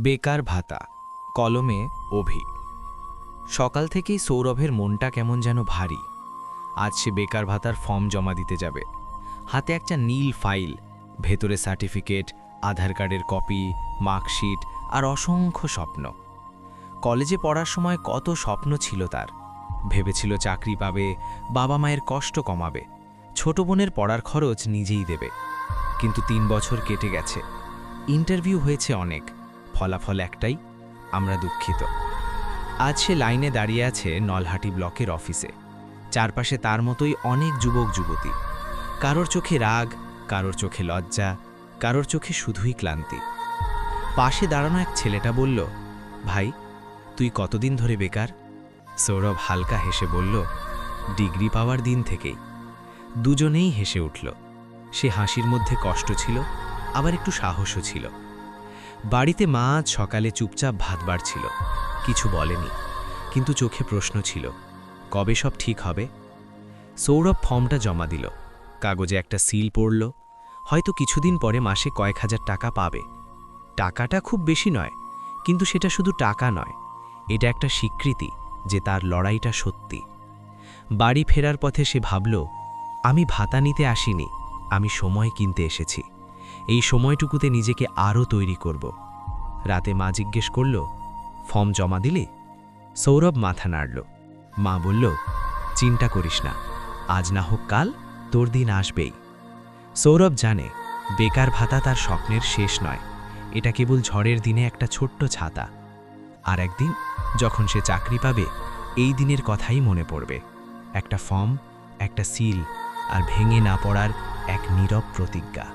বেকার ভাতা, কলমে অভি। সকাল থেকেই সৌরভের মনটা কেমন যেন ভারী। আজ সে বেকার ভাতার ফর্ম জমা দিতে যাবে। হাতে একটা নীল ফাইল, ভেতরে সার্টিফিকেট, আধার কার্ডের কপি, মার্কশিট আর অসংখ্য স্বপ্ন। কলেজে পড়ার সময় কত স্বপ্ন ছিল তার। ভেবেছিল চাকরি পাবে, বাবা মায়ের কষ্ট কমাবে, ছোট বোনের পড়ার খরচ নিজেই দেবে। কিন্তু 3 বছর কেটে গেছে। ইন্টারভিউ হয়েছে অনেক, ফলাফল একটাই, আমরা দুঃখিত। আজ সে লাইনে দাঁড়িয়ে আছে নলহাটি ব্লকের অফিসে। চারপাশে তার মতোই অনেক যুবক যুবতী। কারোর চোখে রাগ, কারোর চোখে লজ্জা, কারোর চোখে শুধুই ক্লান্তি। পাশে দাঁড়ানো এক ছেলেটা বলল, ভাই, তুই কতদিন ধরে বেকার? সৌরভ হালকা হেসে বলল, ডিগ্রি পাওয়ার দিন থেকেই। দুজনেই হেসে উঠল। সে হাসির মধ্যে কষ্ট ছিল, আবার একটু সাহসও ছিল। বাড়িতে মা আজ সকালে চুপচাপ ভাত বাড়ছিল, কিছু বলেনি, কিন্তু চোখে প্রশ্ন ছিল, কবে সব ঠিক হবে? সৌরভ ফর্মটা জমা দিল, কাগজে একটা সিল পড়ল। হয়তো কিছুদিন পরে মাসে কয়েক হাজার টাকা পাবে। টাকাটা খুব বেশি নয়, কিন্তু সেটা শুধু টাকা নয়, এটা একটা স্বীকৃতি যে তার লড়াইটা সত্যি। বাড়ি ফেরার পথে সে ভাবল, আমি ভাতা নিতে আসিনি, আমি সময় কিনতে এসেছি। এই সময়টুকুতে নিজেকে আরও তৈরি করব। রাতে মা জিজ্ঞেস করল, ফর্ম জমা দিলি? সৌরভ মাথা নাড়ল। মা বলল, চিন্তা করিস না, আজ না হোক কাল তোর দিন আসবেই। সৌরভ জানে, বেকার ভাতা তার স্বপ্নের শেষ নয়, এটা কেবল ঝড়ের দিনে একটা ছোট্ট ছাতা। আর একদিন যখন সে চাকরি পাবে, এই দিনের কথাই মনে পড়বে। একটা ফর্ম, একটা সিল, আর ভেঙে না পড়ার এক নীরব প্রতিজ্ঞা।